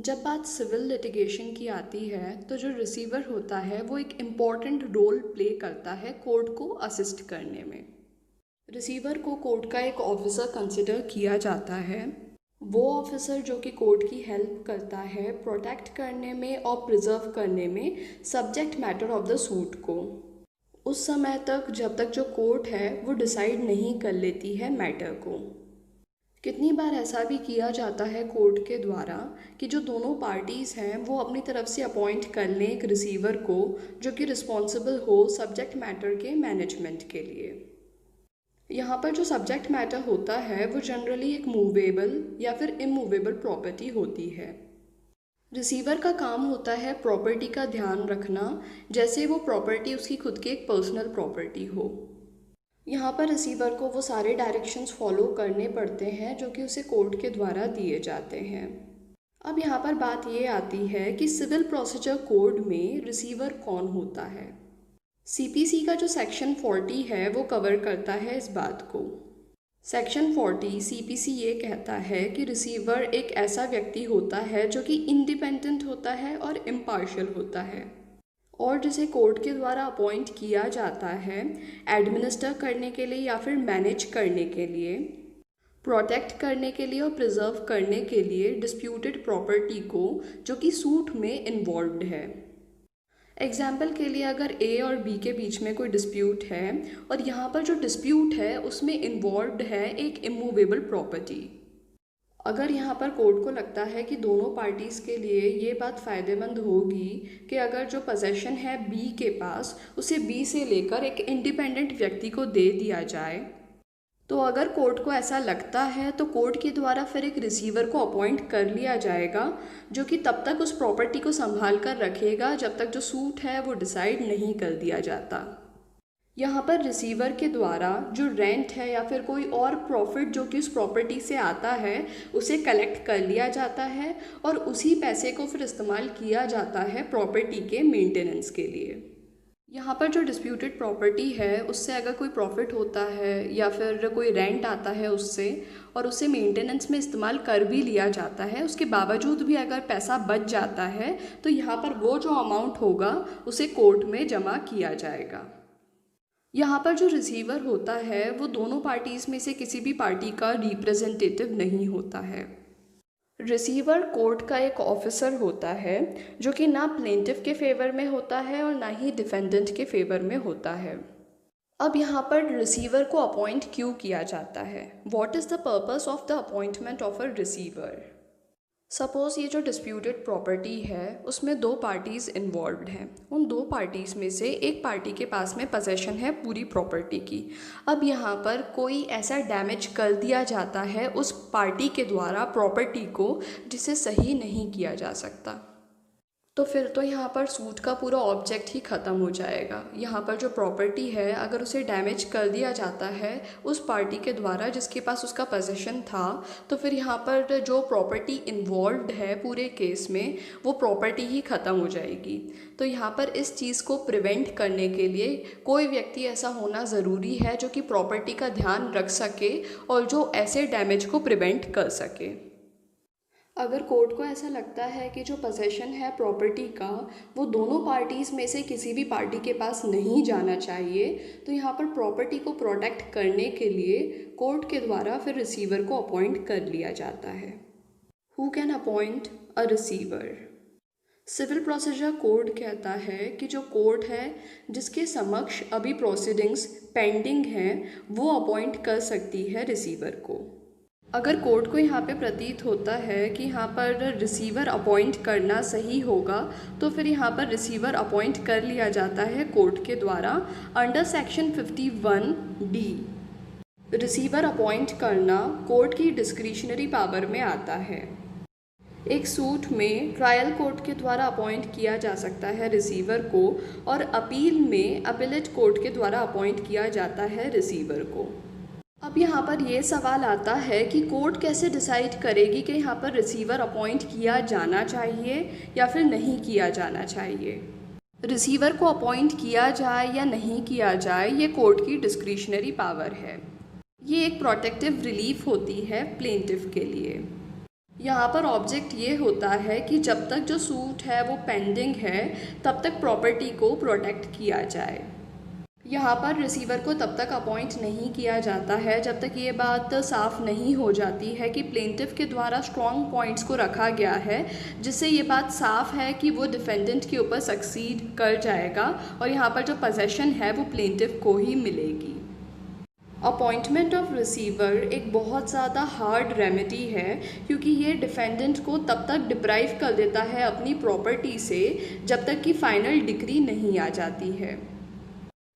जब बात civil litigation की आती है तो जो रिसीवर होता है वो एक इम्पॉर्टेंट रोल प्ले करता है कोर्ट को असिस्ट करने में। रिसीवर को कोर्ट का एक ऑफिसर कंसिडर किया जाता है। वो ऑफिसर जो कि कोर्ट की हेल्प करता है प्रोटेक्ट करने में और प्रिजर्व करने में subject matter of the suit को, उस समय तक जब तक जो कोर्ट है वो डिसाइड नहीं कर लेती है मैटर को। कितनी बार ऐसा भी किया जाता है कोर्ट के द्वारा कि जो दोनों पार्टीज़ हैं वो अपनी तरफ से अपॉइंट कर लें एक रिसीवर को जो कि रिस्पॉन्सिबल हो सब्जेक्ट मैटर के मैनेजमेंट के लिए। यहाँ पर जो सब्जेक्ट मैटर होता है वो जनरली एक मूवेबल या फिर इमूवेबल प्रॉपर्टी होती है। रिसीवर का काम होता है प्रॉपर्टी का ध्यान रखना, जैसे वो प्रॉपर्टी उसकी खुद की एक पर्सनल प्रॉपर्टी हो। यहाँ पर रिसीवर को वो सारे डायरेक्शंस फॉलो करने पड़ते हैं जो कि उसे कोर्ट के द्वारा दिए जाते हैं। अब यहाँ पर बात ये आती है कि सिविल प्रोसीजर कोड में रिसीवर कौन होता है। सीपीसी का जो सेक्शन 40 है वो कवर करता है इस बात को। सेक्शन 40 सीपीसी ये कहता है कि रिसीवर एक ऐसा व्यक्ति होता है जो कि इंडिपेंडेंट होता है और इम्पार्शियल होता है और जिसे कोर्ट के द्वारा अपॉइंट किया जाता है एडमिनिस्टर करने के लिए या फिर मैनेज करने के लिए, प्रोटेक्ट करने के लिए और प्रिजर्व करने के लिए डिस्प्यूटेड प्रॉपर्टी को जो कि सूट में इन्वॉल्व्ड है। एग्जाम्पल के लिए अगर ए और बी के बीच में कोई डिस्प्यूट है और यहाँ पर जो डिस्प्यूट है उसमें इन्वॉल्व्ड है एक इमूवेबल प्रॉपर्टी, अगर यहाँ पर कोर्ट को लगता है कि दोनों पार्टीज़ के लिए ये बात फ़ायदेमंद होगी कि अगर जो पोजेशन है बी के पास उसे बी से लेकर एक इंडिपेंडेंट व्यक्ति को दे दिया जाए, तो अगर कोर्ट को ऐसा लगता है तो कोर्ट के द्वारा फिर एक रिसीवर को अपॉइंट कर लिया जाएगा जो कि तब तक उस प्रॉपर्टी को संभाल कर रखेगा जब तक जो सूट है वो डिसाइड नहीं कर दिया जाता। यहाँ पर रिसीवर के द्वारा जो रेंट है या फिर कोई और प्रॉफिट जो कि उस प्रॉपर्टी से आता है उसे कलेक्ट कर लिया जाता है और उसी पैसे को फिर इस्तेमाल किया जाता है प्रॉपर्टी के मेंटेनेंस के लिए। यहाँ पर जो डिस्प्यूटेड प्रॉपर्टी है उससे अगर कोई प्रॉफिट होता है या फिर कोई रेंट आता है उससे और उसे मेंटेनेंस में इस्तेमाल कर भी लिया जाता है, उसके बावजूद भी अगर पैसा बच जाता है तो यहाँ पर वो जो अमाउंट होगा उसे कोर्ट में जमा किया जाएगा। यहाँ पर जो रिसीवर होता है वो दोनों पार्टीज़ में से किसी भी पार्टी का रिप्रेजेंटेटिव नहीं होता है। रिसीवर कोर्ट का एक ऑफिसर होता है जो कि ना प्लेंटिफ के फेवर में होता है और ना ही डिफेंडेंट के फेवर में होता है। अब यहाँ पर रिसीवर को अपॉइंट क्यों किया जाता है? What is the purpose of the appointment of a receiver? Suppose ये जो डिस्प्यूटेड प्रॉपर्टी है उसमें दो पार्टीज़ इन्वॉल्व्ड हैं। उन दो पार्टीज़ में से एक पार्टी के पास में पोजेशन है पूरी प्रॉपर्टी की। अब यहाँ पर कोई ऐसा डैमेज कर दिया जाता है उस पार्टी के द्वारा प्रॉपर्टी को जिसे सही नहीं किया जा सकता, तो फिर तो यहाँ पर सूट का पूरा ऑब्जेक्ट ही ख़त्म हो जाएगा। यहाँ पर जो प्रॉपर्टी है अगर उसे डैमेज कर दिया जाता है उस पार्टी के द्वारा जिसके पास उसका पोजेशन था, तो फिर यहाँ पर जो प्रॉपर्टी इन्वॉल्व्ड है पूरे केस में वो प्रॉपर्टी ही ख़त्म हो जाएगी। तो यहाँ पर इस चीज़ को प्रिवेंट करने के लिए कोई व्यक्ति ऐसा होना ज़रूरी है जो कि प्रॉपर्टी का ध्यान रख सके और जो ऐसे डैमेज को प्रिवेंट कर सके। अगर कोर्ट को ऐसा लगता है कि जो पोजेशन है प्रॉपर्टी का वो दोनों पार्टीज़ में से किसी भी पार्टी के पास नहीं जाना चाहिए, तो यहाँ पर प्रॉपर्टी को प्रोटेक्ट करने के लिए कोर्ट के द्वारा फिर रिसीवर को अपॉइंट कर लिया जाता है। Who can appoint a receiver? Civil procedure code कहता है कि जो कोर्ट है जिसके समक्ष अभी प्रोसीडिंग्स पेंडिंग हैं वो अपॉइंट कर सकती है रिसीवर को। अगर कोर्ट को यहाँ पे प्रतीत होता है कि यहाँ पर रिसीवर अपॉइंट करना सही होगा तो फिर यहाँ पर रिसीवर अपॉइंट कर लिया जाता है कोर्ट के द्वारा under section 51D। Receiver appoint करना कोर्ट की डिस्क्रिशनरी पावर में आता है। एक सूट में ट्रायल कोर्ट के द्वारा अपॉइंट किया जा सकता है रिसीवर को और अपील में अपीलेट कोर्ट के द्वारा अपॉइंट किया जाता है रिसीवर को। अब यहाँ पर ये सवाल आता है कि कोर्ट कैसे डिसाइड करेगी कि यहाँ पर रिसीवर अपॉइंट किया जाना चाहिए या फिर नहीं किया जाना चाहिए। रिसीवर को अपॉइंट किया जाए या नहीं किया जाए ये कोर्ट की डिस्क्रिशनरी पावर है। ये एक प्रोटेक्टिव रिलीफ होती है प्लेंटिफ के लिए। यहाँ पर ऑब्जेक्ट ये होता है कि जब तक जो सूट है वो पेंडिंग है तब तक प्रॉपर्टी को प्रोटेक्ट किया जाए। यहाँ पर रिसीवर को तब तक अपॉइंट नहीं किया जाता है जब तक ये बात साफ नहीं हो जाती है कि प्लेंटिफ के द्वारा स्ट्रॉन्ग पॉइंट्स को रखा गया है, जिससे ये बात साफ है कि वो डिफेंडेंट के ऊपर सक्सीड कर जाएगा और यहाँ पर जो पोजेशन है वो प्लेंटिफ को ही मिलेगी। अपॉइंटमेंट ऑफ रिसीवर एक बहुत ज़्यादा हार्ड रेमेडी है, क्योंकि ये डिफेंडेंट को तब तक डिप्राइव कर देता है अपनी प्रॉपर्टी से जब तक कि फाइनल डिक्री नहीं आ जाती है।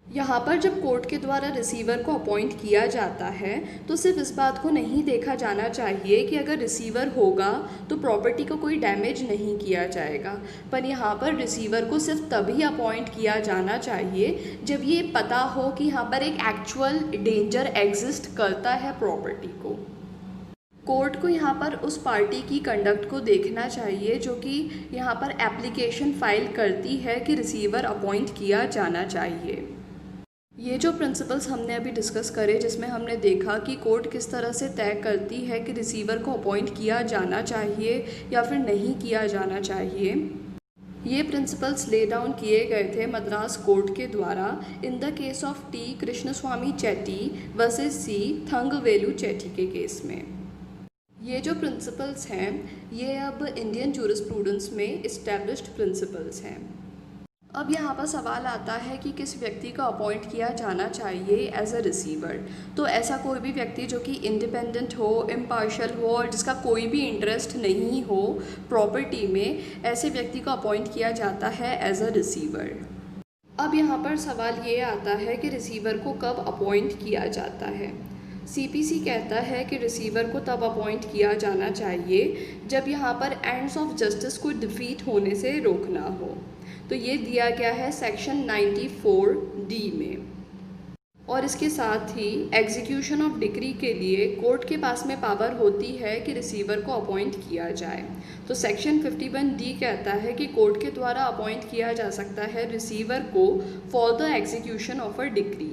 यहाँ पर जब कोर्ट के द्वारा रिसीवर को अपॉइंट किया जाता है तो सिर्फ इस बात को नहीं देखा जाना चाहिए कि अगर रिसीवर होगा तो प्रॉपर्टी को कोई डैमेज नहीं किया जाएगा, पर यहाँ पर रिसीवर को सिर्फ तभी अपॉइंट किया जाना चाहिए जब ये पता हो कि यहाँ पर एक एक्चुअल डेंजर एग्जिस्ट करता है प्रॉपर्टी को। कोर्ट को यहाँ पर उस पार्टी की कंडक्ट को देखना चाहिए जो कि यहाँ पर एप्लीकेशन फाइल करती है कि रिसीवर अपॉइंट किया जाना चाहिए। ये जो प्रिंसिपल्स हमने अभी डिस्कस करे, जिसमें हमने देखा कि कोर्ट किस तरह से तय करती है कि रिसीवर को अपॉइंट किया जाना चाहिए या फिर नहीं किया जाना चाहिए, ये प्रिंसिपल्स ले डाउन किए गए थे मद्रास कोर्ट के द्वारा in the case of T Krishnaswami Chetty versus C Thangavelu Chetty के केस में। ये जो प्रिंसिपल्स हैं ये अब इंडियन जूरिस्प्रूडेंस में इस्टेब्लिश्ड प्रिंसिपल्स हैं। अब यहाँ पर सवाल आता है कि किस व्यक्ति को अपॉइंट किया जाना चाहिए एज अ रिसीवर। तो ऐसा कोई भी व्यक्ति जो कि इंडिपेंडेंट हो, इम्पार्शियल हो और जिसका कोई भी इंटरेस्ट नहीं हो प्रॉपर्टी में, ऐसे व्यक्ति को अपॉइंट किया जाता है एज अ रिसीवर। अब यहाँ पर सवाल ये आता है कि रिसीवर को कब अपॉइंट किया जाता है। सीपीसी कहता है कि रिसीवर को तब अपॉइंट किया जाना चाहिए जब यहाँ पर एंड्स ऑफ जस्टिस को डिफीट होने से रोकना हो। तो ये दिया गया है सेक्शन 94D में। और इसके साथ ही एग्जीक्यूशन ऑफ डिक्री के लिए कोर्ट के पास में पावर होती है कि रिसीवर को अपॉइंट किया जाए। तो सेक्शन 51D कहता है कि कोर्ट के द्वारा अपॉइंट किया जा सकता है रिसीवर को for the execution of a decree.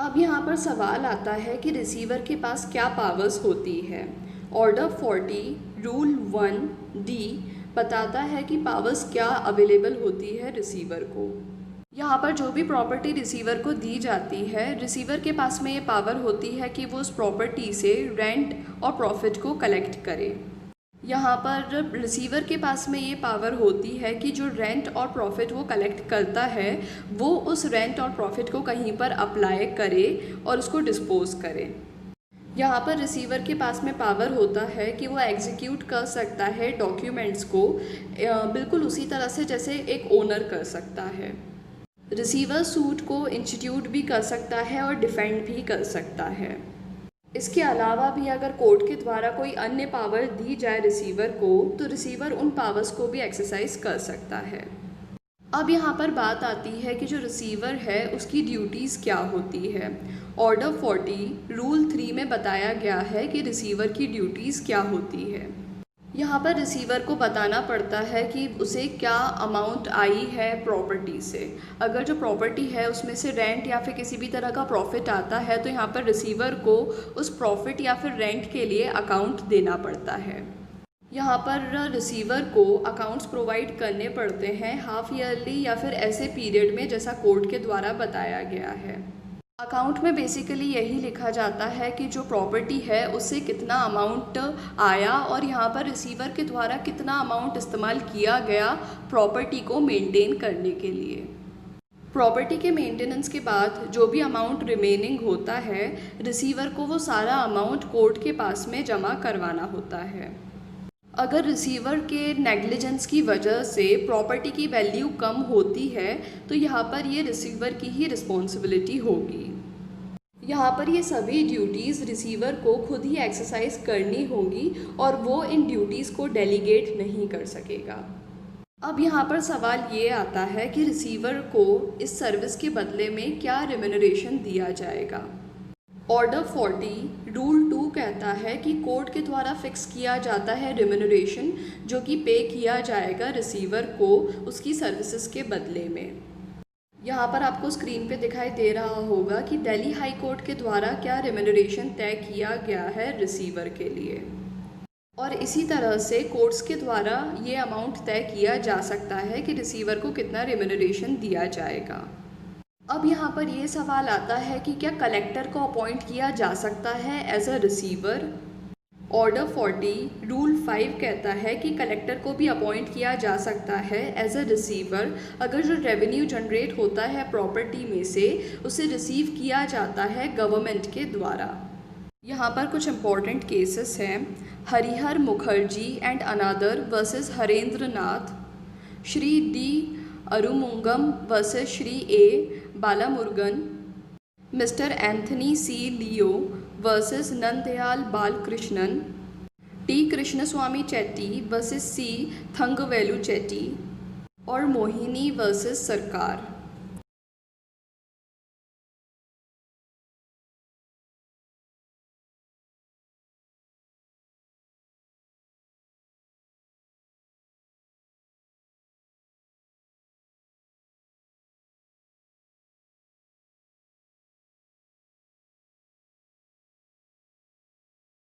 अब यहाँ पर सवाल आता है कि रिसीवर के पास क्या पावर्स होती है। ऑर्डर 40 रूल 1D बताता है कि पावर्स क्या अवेलेबल होती है रिसीवर को। यहाँ पर जो भी प्रॉपर्टी रिसीवर को दी जाती है, रिसीवर के पास में ये पावर होती है कि वो उस प्रॉपर्टी से रेंट और प्रॉफिट को कलेक्ट करे। यहाँ पर रिसीवर के पास में ये पावर होती है कि जो रेंट और प्रॉफिट वो कलेक्ट करता है वो उस रेंट और प्रॉफिट को कहीं पर अप्लाई करे और उसको डिस्पोज करे। यहाँ पर रिसीवर के पास में पावर होता है कि वो एग्जीक्यूट कर सकता है डॉक्यूमेंट्स को बिल्कुल उसी तरह से जैसे एक ओनर कर सकता है। रिसीवर सूट को इंस्टीट्यूट भी कर सकता है और डिफेंड भी कर सकता है। इसके अलावा भी अगर कोर्ट के द्वारा कोई अन्य पावर दी जाए रिसीवर को तो रिसीवर उन पावर्स को भी एक्सरसाइज कर सकता है। अब यहाँ पर बात आती है कि जो रिसीवर है उसकी ड्यूटीज़ क्या होती है। ऑर्डर 40 रूल 3 में बताया गया है कि रिसीवर की ड्यूटीज़ क्या होती है। यहाँ पर रिसीवर को बताना पड़ता है कि उसे क्या अमाउंट आई है प्रॉपर्टी से। अगर जो प्रॉपर्टी है उसमें से रेंट या फिर किसी भी तरह का प्रॉफिट आता है तो यहाँ पर रिसीवर को उस प्रॉफिट या फिर रेंट के लिए अकाउंट देना पड़ता है। यहाँ पर रिसीवर को अकाउंट्स प्रोवाइड करने पड़ते हैं हाफ ईयरली या फिर ऐसे पीरियड में जैसा कोर्ट के द्वारा बताया गया है। अकाउंट में बेसिकली यही लिखा जाता है कि जो प्रॉपर्टी है उससे कितना अमाउंट आया और यहाँ पर रिसीवर के द्वारा कितना अमाउंट इस्तेमाल किया गया प्रॉपर्टी को मेंटेन करने के लिए। प्रॉपर्टी के मेंटेनेंस के बाद जो भी अमाउंट रिमेनिंग होता है रिसीवर को वो सारा अमाउंट कोर्ट के पास में जमा करवाना होता है। अगर रिसीवर के नेग्लिजेंस की वजह से प्रॉपर्टी की वैल्यू कम होती है तो यहाँ पर ये रिसीवर की ही रिस्पॉन्सिबिलिटी होगी। यहाँ पर ये सभी ड्यूटीज़ रिसीवर को खुद ही एक्सरसाइज करनी होंगी और वो इन ड्यूटीज़ को डेलीगेट नहीं कर सकेगा। अब यहाँ पर सवाल ये आता है कि रिसीवर को इस सर्विस के बदले में क्या रेम्यूनरेशन दिया जाएगा। ऑर्डर 40 रूल 2 कहता है कि कोर्ट के द्वारा फिक्स किया जाता है रेम्यूनरेशन जो कि पे किया जाएगा रिसीवर को उसकी सर्विसेज के बदले में। यहाँ पर आपको स्क्रीन पे दिखाई दे रहा होगा कि दिल्ली हाई कोर्ट के द्वारा क्या रेम्यूनरेशन तय किया गया है रिसीवर के लिए। और इसी तरह से कोर्ट्स के द्वारा ये अमाउंट तय किया जा सकता है कि रिसीवर को कितना रेम्यूनरेशन दिया जाएगा। अब यहाँ पर ये सवाल आता है कि क्या कलेक्टर को अपॉइंट किया जा सकता है as a receiver. Order 40 rule 5 कहता है कि कलेक्टर को भी अपॉइंट किया जा सकता है एज अ रिसीवर अगर जो रेवेन्यू जनरेट होता है प्रॉपर्टी में से उसे रिसीव किया जाता है गवर्नमेंट के द्वारा। यहाँ पर कुछ इम्पॉर्टेंट केसेस हैं। Harihar Mukherjee and another versus Harendra Nath, Shri D Arumugam versus Shri A Balamurugan, mister Anthony C Leo versus Nandyal Balakrishnan, T Krishnaswami Chetty versus C Thangavelu Chetty और मोहिनी वर्सेस सरकार।